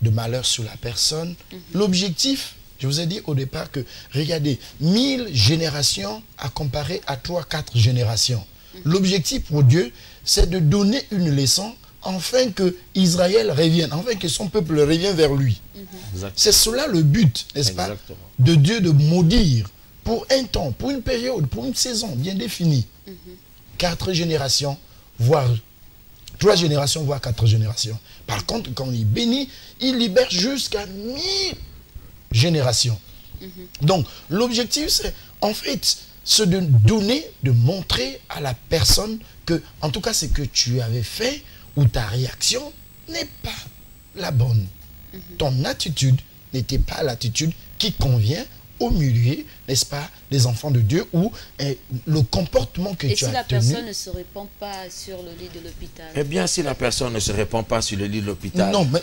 de malheur sur la personne, l'objectif, je vous ai dit au départ que, regardez, 1000 générations à comparer à 3-4 générations. L'objectif pour Dieu, c'est de donner une leçon afin que Israël revienne, afin que son peuple revienne vers lui. Exact. C'est cela le but, n'est-ce pas, Exactement. de Dieu de maudire pour un temps, pour une période, pour une saison bien définie. 4 générations, voire 3 générations, voire 4 générations. Par contre, quand il bénit, il libère jusqu'à 1000 générations. Donc, l'objectif, c'est, en fait, c'est de donner, de montrer à la personne que, en tout cas, ce que tu avais fait ou ta réaction n'est pas la bonne. Ton attitude n'était pas l'attitude qui convient au milieu, n'est-ce pas, des enfants de Dieu ou le comportement que Et tu si as la tenu. personne ne se répand pas sur le lit de l'hôpital? Eh bien, si la personne ne se répand pas sur le lit de l'hôpital, Non, mais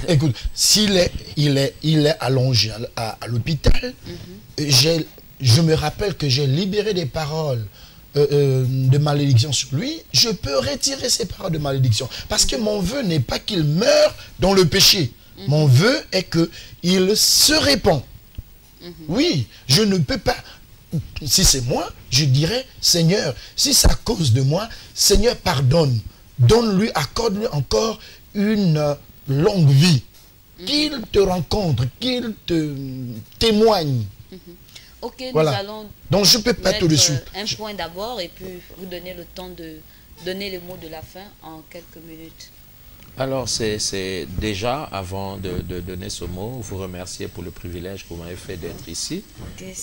écoute, s'il est, il est allongé à l'hôpital, je me rappelle que j'ai libéré des paroles de malédiction sur lui, je peux retirer ces paroles de malédiction. Parce que mon vœu n'est pas qu'il meure dans le péché. Mon vœu est qu'il se répand. Oui, je ne peux pas. Si c'est moi, je dirais, Seigneur, si c'est à cause de moi, Seigneur, pardonne. Donne-lui, accorde-lui encore une longue vie. Qu'il te rencontre, qu'il te témoigne. Ok, Voilà. nous allons Donc je ne peux pas mettre tout de suite. un point d'abord et puis vous donner le temps de donner les mots de la fin en quelques minutes. alors c'est déjà, avant de donner ce mot, vous remercier pour le privilège que vous m'avez fait d'être ici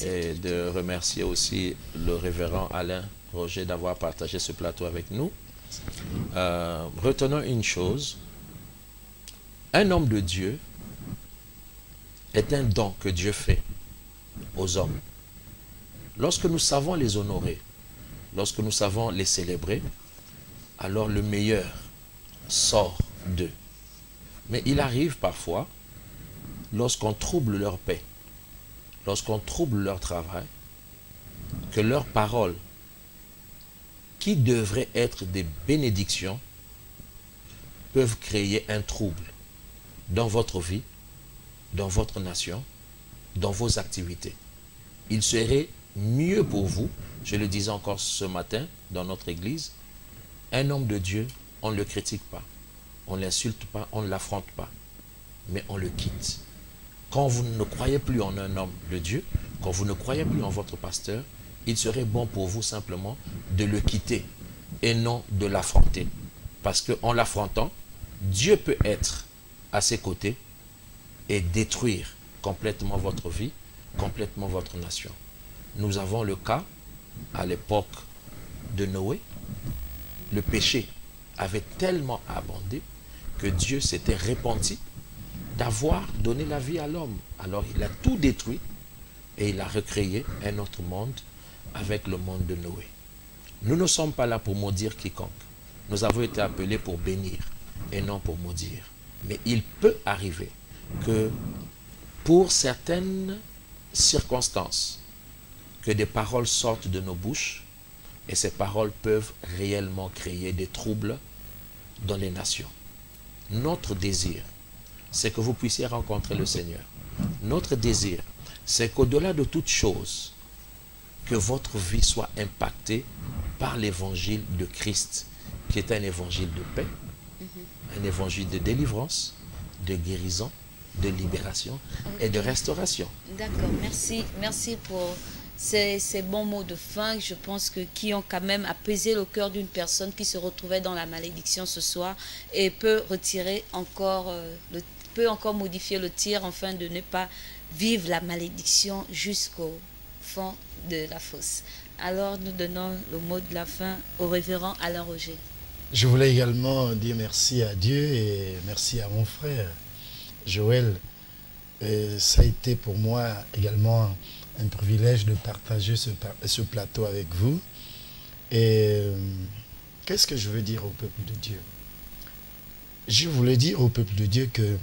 et de remercier aussi le révérend Alain Roger d'avoir partagé ce plateau avec nous. Retenons une chose, un homme de Dieu est un don que Dieu fait aux hommes. Lorsque nous savons les honorer, lorsque nous savons les célébrer, alors le meilleur sort d'eux. Mais il arrive parfois, lorsqu'on trouble leur paix, lorsqu'on trouble leur travail, que leurs paroles, qui devraient être des bénédictions, peuvent créer un trouble dans votre vie, dans votre nation, dans vos activités. Il serait mieux pour vous, je le disais encore ce matin dans notre église, un homme de Dieu, on ne le critique pas, on ne l'insulte pas, on ne l'affronte pas, mais on le quitte. Quand vous ne croyez plus en un homme de Dieu, quand vous ne croyez plus en votre pasteur, il serait bon pour vous simplement de le quitter et non de l'affronter. Parce qu'en l'affrontant, Dieu peut être à ses côtés et détruire complètement votre vie, complètement votre nation. Nous avons le cas, à l'époque de Noé, le péché avait tellement abondé que Dieu s'était repenti d'avoir donné la vie à l'homme. Alors il a tout détruit et il a recréé un autre monde avec le monde de Noé. Nous ne sommes pas là pour maudire quiconque. Nous avons été appelés pour bénir et non pour maudire. Mais il peut arriver que pour certaines circonstances, que des paroles sortent de nos bouches et ces paroles peuvent réellement créer des troubles dans les nations. Notre désir, c'est que vous puissiez rencontrer le Seigneur Notre désir, c'est qu'au-delà de toute chose, que votre vie soit impactée par l'évangile de Christ, qui est un évangile de paix, un évangile de délivrance, de guérison, de libération et de restauration. D'accord, merci. Merci pour ces bons mots de fin, je pense que qui ont quand même apaisé le cœur d'une personne qui se retrouvait dans la malédiction ce soir et peut retirer encore, peut encore modifier le tir afin de ne pas vivre la malédiction jusqu'au fond de la fosse. Alors nous donnons le mot de la fin au révérend Alain Roger. Je voulais également dire merci à Dieu et merci à mon frère Joël. Ça a été pour moi également un privilège de partager ce plateau avec vous. Et qu'est-ce que je veux dire au peuple de Dieu? Je voulais dire au peuple de Dieu que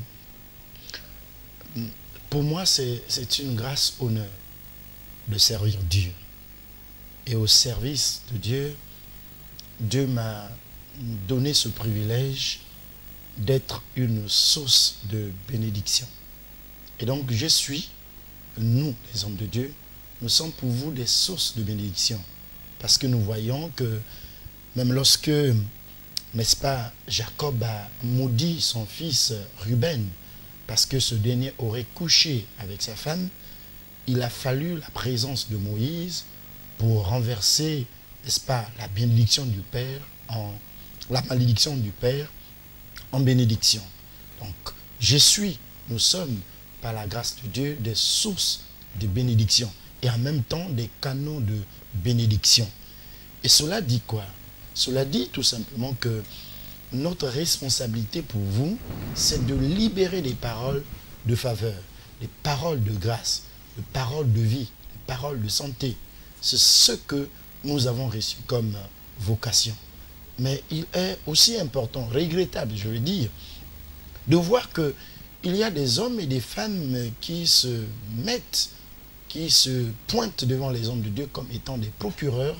pour moi c'est une grâce honneur de servir Dieu. Et au service de Dieu, Dieu m'a donné ce privilège d'être une source de bénédiction. Et donc nous, les hommes de Dieu, nous sommes pour vous des sources de bénédiction. Parce que nous voyons que même lorsque, n'est-ce pas, Jacob a maudit son fils Ruben, parce que ce dernier aurait couché avec sa femme, il a fallu la présence de Moïse pour renverser, n'est-ce pas, la bénédiction du Père la malédiction du Père en bénédiction. Donc, nous sommes, par la grâce de Dieu, des sources de bénédiction et en même temps des canaux de bénédiction. Et cela dit quoi? Cela dit tout simplement que notre responsabilité pour vous, c'est de libérer des paroles de faveur, des paroles de grâce, des paroles de vie, des paroles de santé. C'est ce que nous avons reçu comme vocation. Mais il est aussi important, regrettable, je veux dire, de voir qu'il y a des hommes et des femmes qui se pointent devant les hommes de Dieu comme étant des procureurs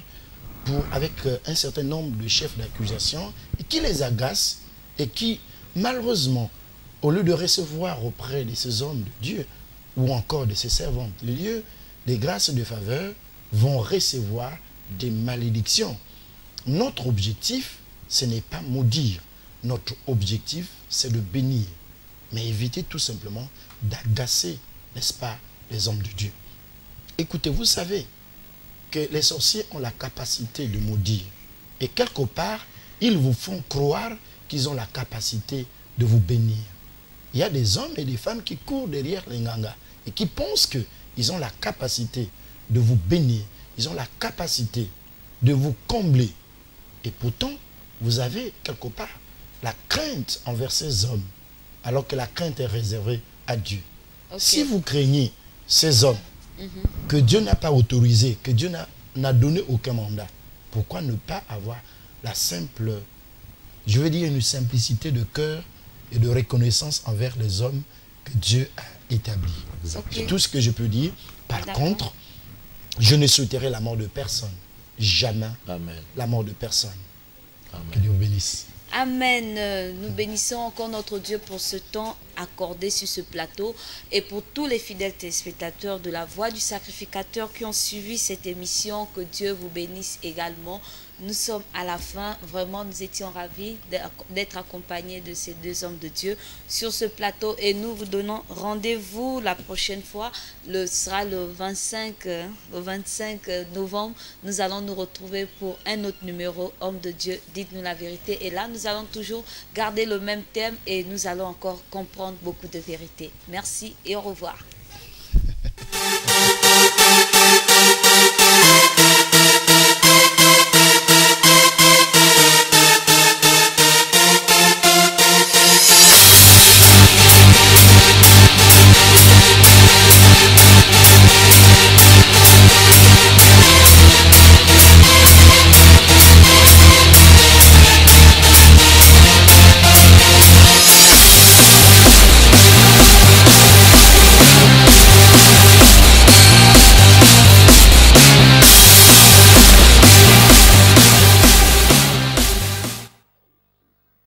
avec un certain nombre de chefs d'accusation et qui les agacent et qui, malheureusement, au lieu de recevoir auprès de ces hommes de Dieu ou encore de ces servantes de Dieu des grâces et de faveur, vont recevoir des malédictions. Notre objectif, ce n'est pas maudire. Notre objectif, c'est de bénir. Mais éviter tout simplement d'agacer, n'est-ce pas, les hommes de Dieu. Écoutez, vous savez que les sorciers ont la capacité de maudire. Et quelque part, ils vous font croire qu'ils ont la capacité de vous bénir. Il y a des hommes et des femmes qui courent derrière les Nganga et qui pensent qu'ils ont la capacité de vous bénir. Ils ont la capacité de vous combler. Et pourtant, vous avez quelque part la crainte envers ces hommes, alors que la crainte est réservée à Dieu. Okay. Si vous craignez ces hommes que Dieu n'a pas autorisé, que Dieu n'a donné aucun mandat, pourquoi ne pas avoir la simple, je veux dire une simplicité de cœur et de reconnaissance envers les hommes que Dieu a établis. Okay. C'est tout ce que je peux dire. Par contre, je ne souhaiterais la mort de personne. Jamais. Amen. La mort de personne. Amen. Que Dieu vous bénisse. Amen. Nous bénissons encore notre Dieu pour ce temps accordé sur ce plateau et pour tous les fidèles téléspectateurs de la Voix du Sacrificateur qui ont suivi cette émission. Que Dieu vous bénisse également. Nous sommes à la fin. Vraiment, nous étions ravis d'être accompagnés de ces deux hommes de Dieu sur ce plateau et nous vous donnons rendez-vous la prochaine fois. Ce sera le 25 novembre. Nous allons nous retrouver pour un autre numéro, Homme de Dieu, dites-nous la vérité. Et là, nous allons toujours garder le même thème et nous allons encore comprendre beaucoup de vérité. Merci et au revoir.